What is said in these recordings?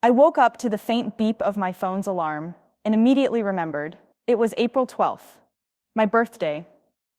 I woke up to the faint beep of my phone's alarm and immediately remembered. It was April 12th, my birthday,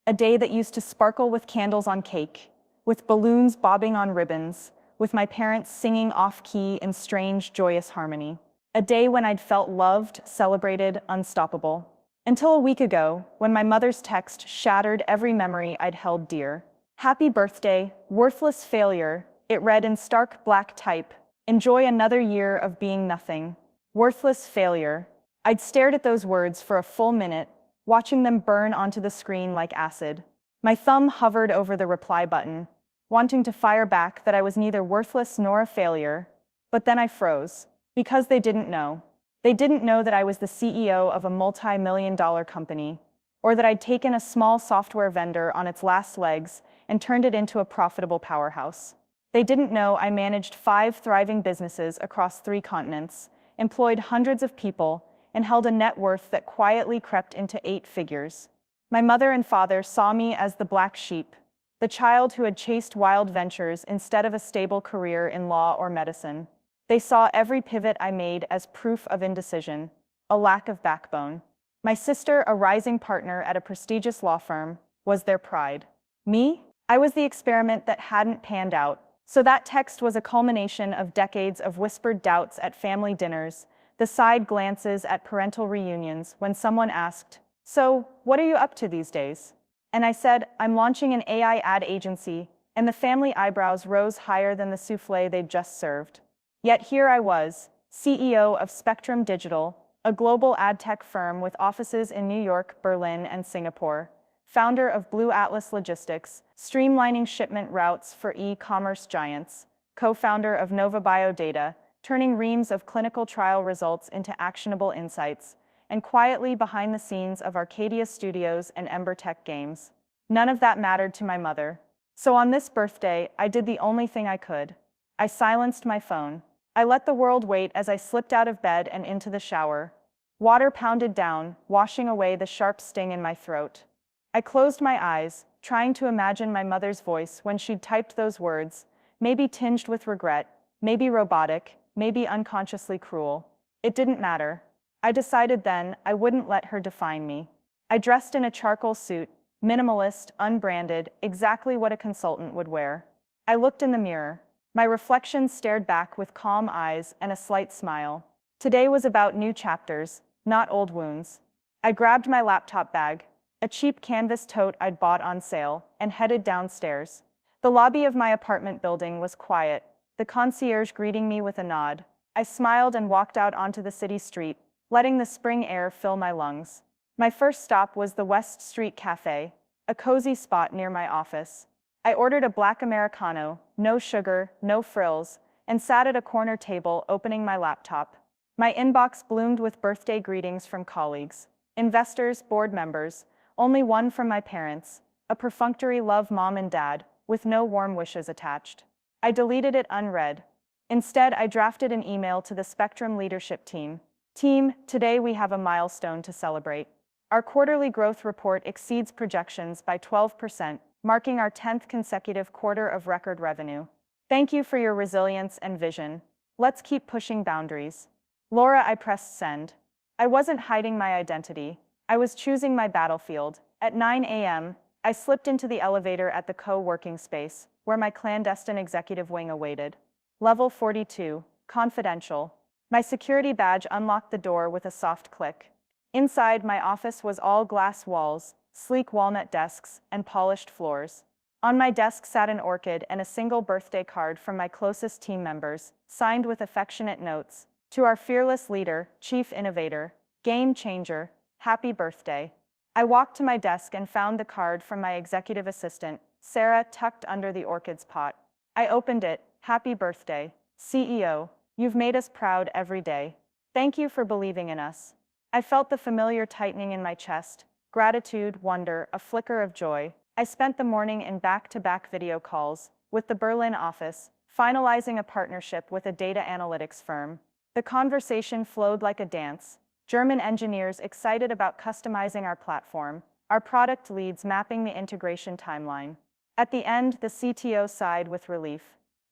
a day that used to sparkle with candles on cake, with balloons bobbing on ribbons, with my parents singing off-key in strange, joyous harmony. A day when I'd felt loved, celebrated, unstoppable. Until a week ago, when my mother's text shattered every memory I'd held dear. Happy birthday, worthless failure, it read in stark black type. Enjoy another year of being nothing. Worthless failure. I'd stared at those words for a full minute, watching them burn onto the screen like acid. My thumb hovered over the reply button, wanting to fire back that I was neither worthless nor a failure. But then I froze, because they didn't know. They didn't know that I was the CEO of a multi-million-dollar company, or that I'd taken a small software vendor on its last legs and turned it into a profitable powerhouse. They didn't know I managed 5 thriving businesses across 3 continents, employed hundreds of people, and held a net worth that quietly crept into 8 figures. My mother and father saw me as the black sheep, the child who had chased wild ventures instead of a stable career in law or medicine. They saw every pivot I made as proof of indecision, a lack of backbone. My sister, a rising partner at a prestigious law firm, was their pride. Me? I was the experiment that hadn't panned out. So that text was a culmination of decades of whispered doubts at family dinners, the side glances at parental reunions when someone asked, "So, what are you up to these days?" And I said, "I'm launching an AI ad agency," and the family eyebrows rose higher than the soufflé they'd just served. Yet here I was, CEO of Spectrum Digital, a global ad tech firm with offices in New York, Berlin, and Singapore. Founder of Blue Atlas Logistics, streamlining shipment routes for e-commerce giants, co-founder of Nova Biodata, turning reams of clinical trial results into actionable insights, and quietly behind the scenes of Arcadia Studios and Ember Tech Games. None of that mattered to my mother. So on this birthday, I did the only thing I could. I silenced my phone. I let the world wait as I slipped out of bed and into the shower. Water pounded down, washing away the sharp sting in my throat. I closed my eyes, trying to imagine my mother's voice when she'd typed those words, maybe tinged with regret, maybe robotic, maybe unconsciously cruel. It didn't matter. I decided then I wouldn't let her define me. I dressed in a charcoal suit, minimalist, unbranded, exactly what a consultant would wear. I looked in the mirror. My reflection stared back with calm eyes and a slight smile. Today was about new chapters, not old wounds. I grabbed my laptop bag, a cheap canvas tote I'd bought on sale, and headed downstairs. The lobby of my apartment building was quiet, the concierge greeting me with a nod. I smiled and walked out onto the city street, letting the spring air fill my lungs. My first stop was the West Street Cafe, a cozy spot near my office. I ordered a black Americano, no sugar, no frills, and sat at a corner table opening my laptop. My inbox bloomed with birthday greetings from colleagues, investors, board members, only one from my parents, a perfunctory love mom and dad, with no warm wishes attached. I deleted it unread. Instead, I drafted an email to the Spectrum leadership team. Team, today we have a milestone to celebrate. Our quarterly growth report exceeds projections by 12%, marking our 10th consecutive quarter of record revenue. Thank you for your resilience and vision. Let's keep pushing boundaries. Laura, I pressed send. I wasn't hiding my identity. I was choosing my battlefield. At 9 a.m., I slipped into the elevator at the co-working space, where my clandestine executive wing awaited. Level 42, confidential. My security badge unlocked the door with a soft click. Inside, my office was all glass walls, sleek walnut desks, and polished floors. On my desk sat an orchid and a single birthday card from my closest team members, signed with affectionate notes. To our fearless leader, chief innovator, game changer, happy birthday. I walked to my desk and found the card from my executive assistant, Sarah, tucked under the orchid's pot. I opened it. Happy birthday, CEO. You've made us proud every day. Thank you for believing in us. I felt the familiar tightening in my chest, gratitude, wonder, a flicker of joy. I spent the morning in back-to-back video calls with the Berlin office, finalizing a partnership with a data analytics firm. The conversation flowed like a dance. German engineers excited about customizing our platform, our product leads mapping the integration timeline. At the end, the CTO sighed with relief.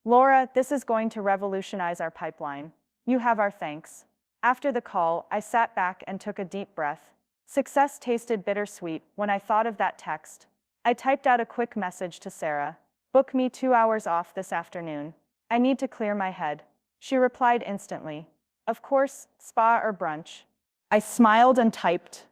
Laura, this is going to revolutionize our pipeline. You have our thanks. After the call, I sat back and took a deep breath. Success tasted bittersweet when I thought of that text. I typed out a quick message to Sarah. Book me 2 hours off this afternoon. I need to clear my head. She replied instantly. Of course, spa or brunch. I smiled and typed,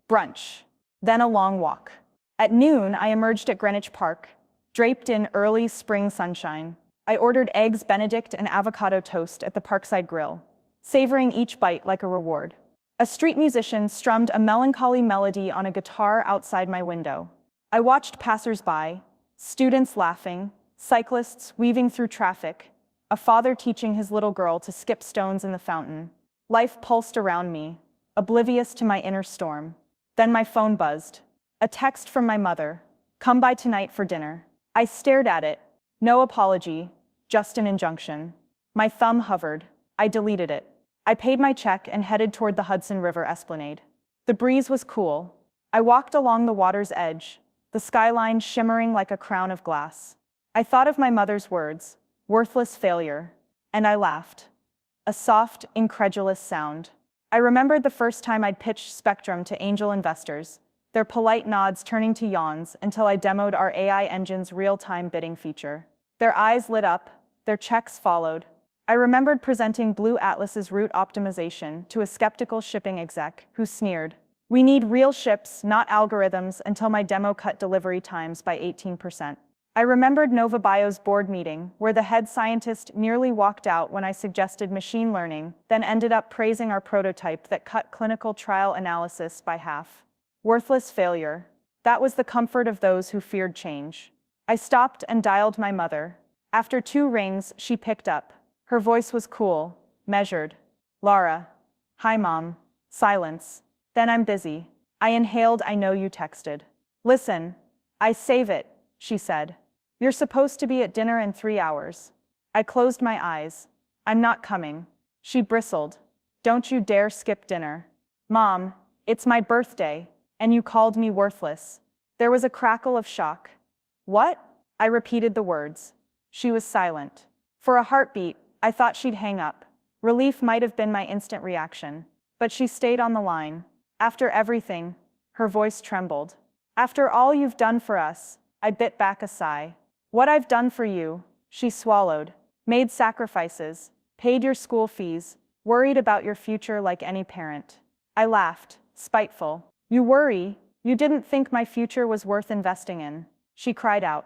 brunch, then a long walk. At noon, I emerged at Greenwich Park, draped in early spring sunshine. I ordered eggs Benedict and avocado toast at the Parkside Grill, savoring each bite like a reward. A street musician strummed a melancholy melody on a guitar outside my window. I watched passers-by, students laughing, cyclists weaving through traffic, a father teaching his little girl to skip stones in the fountain. Life pulsed around me, oblivious to my inner storm. Then my phone buzzed. A text from my mother. Come by tonight for dinner. I stared at it. No apology, just an injunction. My thumb hovered. I deleted it. I paid my check and headed toward the Hudson River Esplanade. The breeze was cool. I walked along the water's edge, the skyline shimmering like a crown of glass. I thought of my mother's words, worthless failure, and I laughed. A soft, incredulous sound. I remembered the first time I'd pitched Spectrum to angel investors, their polite nods turning to yawns until I demoed our AI engine's real-time bidding feature. Their eyes lit up, their checks followed. I remembered presenting Blue Atlas's route optimization to a skeptical shipping exec who sneered, "We need real ships, not algorithms," until my demo cut delivery times by 18%. I remembered Nova Bio's board meeting, where the head scientist nearly walked out when I suggested machine learning, then ended up praising our prototype that cut clinical trial analysis by half. Worthless failure. That was the comfort of those who feared change. I stopped and dialed my mother. After 2 rings, she picked up. Her voice was cool, measured. Laura. Hi, Mom. Silence. Then I'm busy. I inhaled. I know you texted. Listen. I save it, she said. You're supposed to be at dinner in 3 hours. I closed my eyes. I'm not coming. She bristled. Don't you dare skip dinner. Mom, it's my birthday, and you called me worthless. There was a crackle of shock. What? I repeated the words. She was silent. For a heartbeat, I thought she'd hang up. Relief might have been my instant reaction. But she stayed on the line. After everything, her voice trembled. After all you've done for us, I bit back a sigh. What I've done for you, she swallowed. Made sacrifices, paid your school fees, worried about your future like any parent. I laughed, spiteful. You worry? You didn't think my future was worth investing in. She cried out.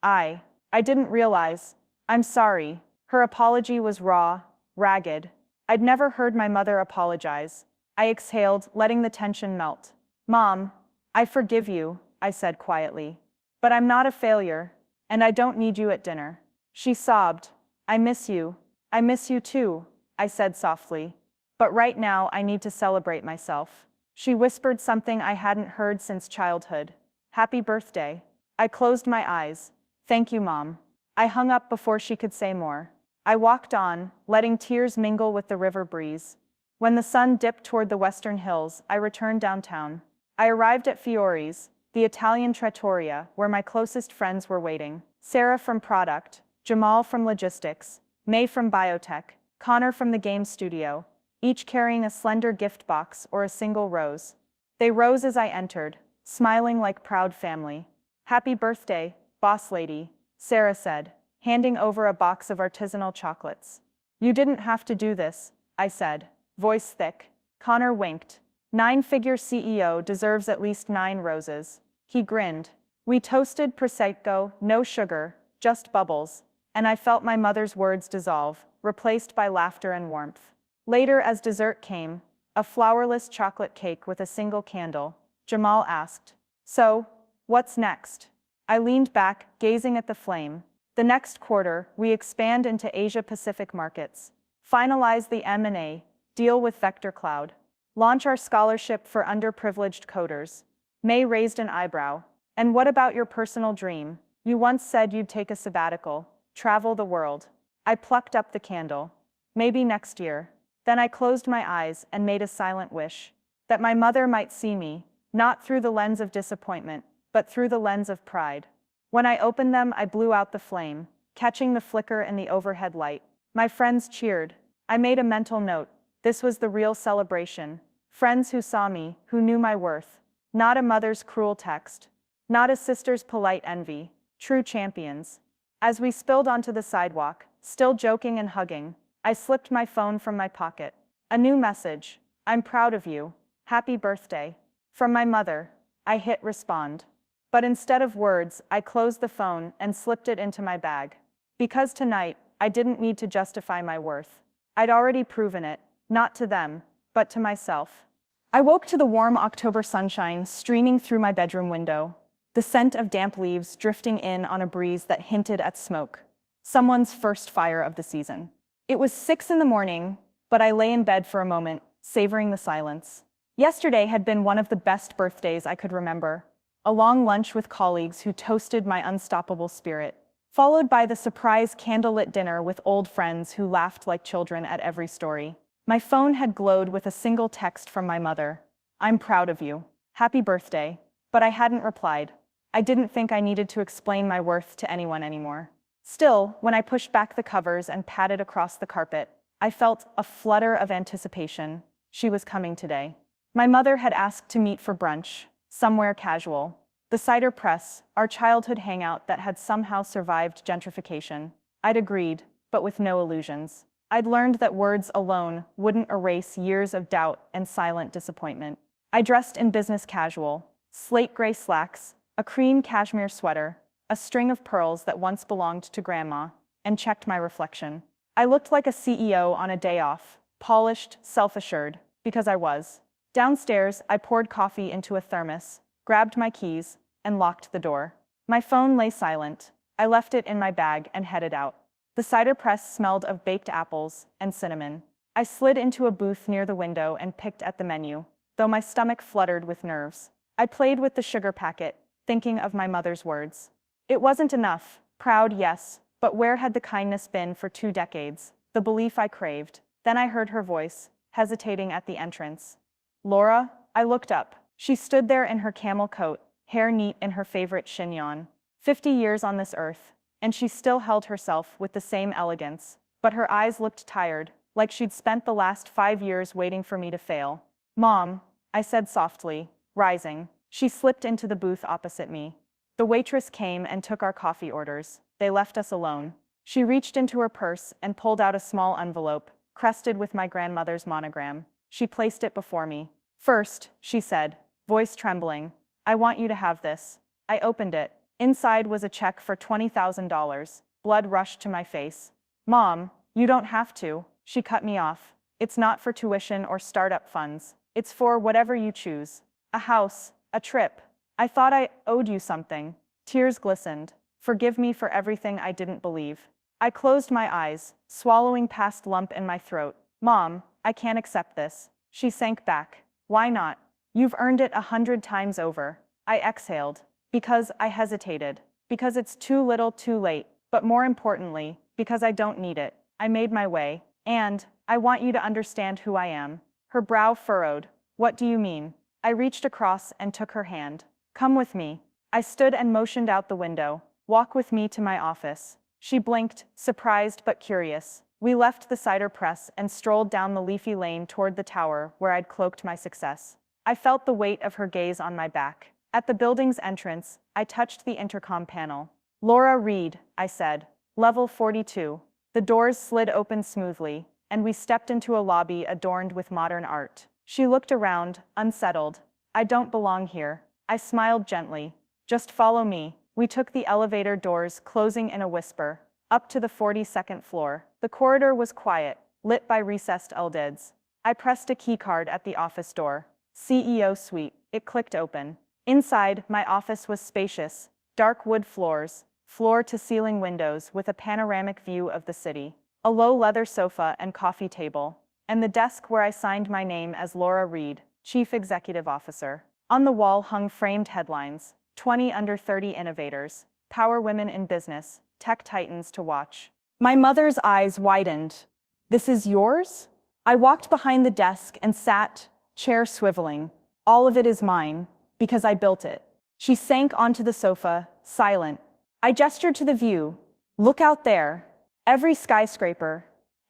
I didn't realize. I'm sorry. Her apology was raw, ragged. I'd never heard my mother apologize. I exhaled, letting the tension melt. Mom, I forgive you, I said quietly. But I'm not a failure, and I don't need you at dinner. She sobbed. I miss you. I miss you too, I said softly. But right now I need to celebrate myself. She whispered something I hadn't heard since childhood. Happy birthday. I closed my eyes. Thank you, Mom. I hung up before she could say more. I walked on, letting tears mingle with the river breeze. When the sun dipped toward the western hills, I returned downtown. I arrived at Fiore's, the Italian trattoria, where my closest friends were waiting. Sarah from product, Jamal from logistics, May from biotech, Connor from the game studio, each carrying a slender gift box or a single rose. They rose as I entered, smiling like proud family. Happy birthday, boss lady, Sarah said, handing over a box of artisanal chocolates. You didn't have to do this, I said, voice thick. Connor winked. 9-figure CEO deserves at least 9 roses. He grinned. We toasted Prosecco, no sugar, just bubbles, and I felt my mother's words dissolve, replaced by laughter and warmth. Later, as dessert came, a flourless chocolate cake with a single candle, Jamal asked, "So, what's next?" I leaned back, gazing at the flame. The next quarter, we expand into Asia-Pacific markets, finalize the M&A deal with Vector Cloud, launch our scholarship for underprivileged coders. May raised an eyebrow. And what about your personal dream? You once said you'd take a sabbatical, travel the world. I plucked up the candle. Maybe next year. Then I closed my eyes and made a silent wish. That my mother might see me, not through the lens of disappointment, but through the lens of pride. When I opened them, I blew out the flame, catching the flicker in the overhead light. My friends cheered. I made a mental note. This was the real celebration. Friends who saw me, who knew my worth. Not a mother's cruel text. Not a sister's polite envy. True champions. As we spilled onto the sidewalk, still joking and hugging, I slipped my phone from my pocket. A new message. I'm proud of you. Happy birthday. From my mother. I hit respond. But instead of words, I closed the phone and slipped it into my bag. Because tonight, I didn't need to justify my worth. I'd already proven it, not to them, but to myself. I woke to the warm October sunshine streaming through my bedroom window, the scent of damp leaves drifting in on a breeze that hinted at smoke. Someone's first fire of the season. It was 6 in the morning, but I lay in bed for a moment, savoring the silence. Yesterday had been one of the best birthdays I could remember. A long lunch with colleagues who toasted my unstoppable spirit, followed by the surprise candlelit dinner with old friends who laughed like children at every story. My phone had glowed with a single text from my mother. I'm proud of you. Happy birthday. But I hadn't replied. I didn't think I needed to explain my worth to anyone anymore. Still, when I pushed back the covers and patted across the carpet, I felt a flutter of anticipation. She was coming today. My mother had asked to meet for brunch, somewhere casual. The cider press, our childhood hangout that had somehow survived gentrification. I'd agreed, but with no illusions. I'd learned that words alone wouldn't erase years of doubt and silent disappointment. I dressed in business casual, slate gray slacks, a cream cashmere sweater, a string of pearls that once belonged to grandma, and checked my reflection. I looked like a CEO on a day off, polished, self-assured, because I was. Downstairs, I poured coffee into a thermos, grabbed my keys, and locked the door. My phone lay silent. I left it in my bag and headed out. The cider press smelled of baked apples and cinnamon. I slid into a booth near the window and picked at the menu, though my stomach fluttered with nerves. I played with the sugar packet, thinking of my mother's words. It wasn't enough. Proud, yes, but where had the kindness been for 2 decades? The belief I craved. Then I heard her voice, hesitating at the entrance. Laura? I looked up. She stood there in her camel coat, hair neat in her favorite chignon. 50 years on this earth, and she still held herself with the same elegance, but her eyes looked tired, like she'd spent the last 5 years waiting for me to fail. Mom, I said softly, rising. She slipped into the booth opposite me. The waitress came and took our coffee orders. They left us alone. She reached into her purse and pulled out a small envelope, crested with my grandmother's monogram. She placed it before me. First, she said, voice trembling, I want you to have this. I opened it. Inside was a check for $20,000. Blood rushed to my face. Mom, you don't have to. She cut me off. It's not for tuition or startup funds. It's for whatever you choose. A house, a trip. I thought I owed you something. Tears glistened. Forgive me for everything I didn't believe. I closed my eyes, swallowing past lump in my throat. Mom, I can't accept this. She sank back. Why not? You've earned it 100 times over. I exhaled. Because I hesitated. Because it's too little too late. But more importantly, because I don't need it. I made my way. And I want you to understand who I am. Her brow furrowed. What do you mean? I reached across and took her hand. Come with me. I stood and motioned out the window. Walk with me to my office. She blinked, surprised but curious. We left the cider press and strolled down the leafy lane toward the tower where I'd cloaked my success. I felt the weight of her gaze on my back. At the building's entrance, I touched the intercom panel. Laura Reed, I said. Level 42. The doors slid open smoothly, and we stepped into a lobby adorned with modern art. She looked around, unsettled. I don't belong here. I smiled gently. Just follow me. We took the elevator doors, closing in a whisper, up to the 42nd floor. The corridor was quiet, lit by recessed LEDs. I pressed a keycard at the office door. CEO suite. It clicked open. Inside, my office was spacious, dark wood floors, floor-to-ceiling windows with a panoramic view of the city, a low leather sofa and coffee table, and the desk where I signed my name as Laura Reed, Chief Executive Officer. On the wall hung framed headlines, 20 under 30 innovators, power women in business, tech titans to watch. My mother's eyes widened. This is yours? I walked behind the desk and sat, chair swiveling. All of it is mine, because I built it. She sank onto the sofa, silent. I gestured to the view. Look out there. Every skyscraper,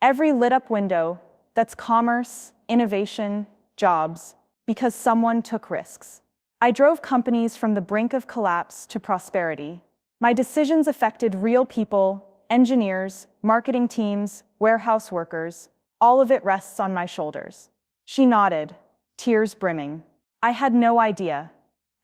Every lit up window, that's commerce, innovation, jobs, because someone took risks. I drove companies from the brink of collapse to prosperity. My decisions affected real people, engineers, marketing teams, warehouse workers. All of it rests on my shoulders. She nodded, tears brimming. I had no idea.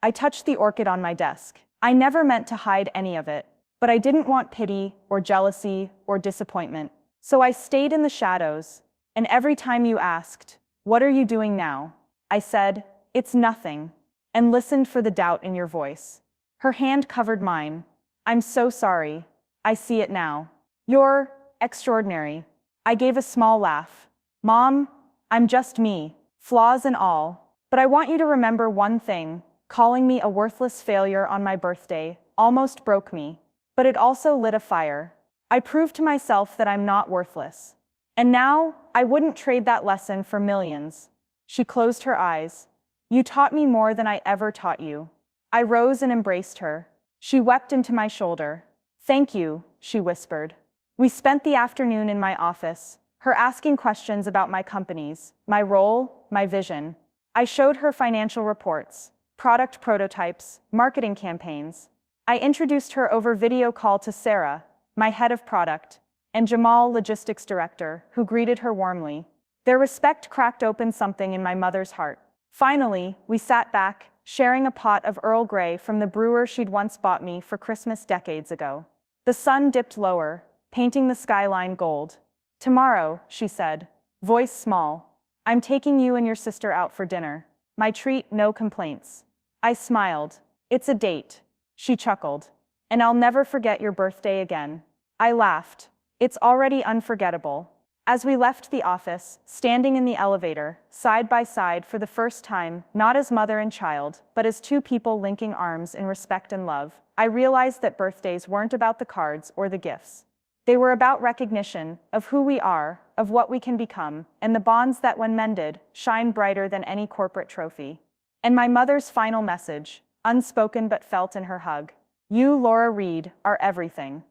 I touched the orchid on my desk. I never meant to hide any of it, but I didn't want pity or jealousy or disappointment. So I stayed in the shadows, and every time you asked, "What are you doing now?" I said, "It's nothing," and listened for the doubt in your voice. Her hand covered mine. "I'm so sorry. I see it now. You're extraordinary." I gave a small laugh. "Mom, I'm just me, flaws and all. But I want you to remember one thing. Calling me a worthless failure on my birthday almost broke me, but it also lit a fire. I proved to myself that I'm not worthless. And now, I wouldn't trade that lesson for millions." She closed her eyes. "You taught me more than I ever taught you." I rose and embraced her. She wept into my shoulder. "Thank you," she whispered. We spent the afternoon in my office, her asking questions about my companies, my role, my vision. I showed her financial reports, product prototypes, marketing campaigns. I introduced her over video call to Sarah, my head of product, and Jamal, logistics director, who greeted her warmly. Their respect cracked open something in my mother's heart. Finally, we sat back, sharing a pot of Earl Grey from the brewer she'd once bought me for Christmas decades ago. The sun dipped lower, painting the skyline gold. "Tomorrow," she said, voice small, "I'm taking you and your sister out for dinner. My treat, no complaints." I smiled. "It's a date." She chuckled. "And I'll never forget your birthday again." I laughed. "It's already unforgettable." As we left the office, standing in the elevator, side by side for the first time, not as mother and child, but as two people linking arms in respect and love, I realized that birthdays weren't about the cards or the gifts. They were about recognition of who we are, of what we can become, and the bonds that, when mended, shine brighter than any corporate trophy. And my mother's final message, unspoken but felt in her hug: "You, Laura Reed, are everything."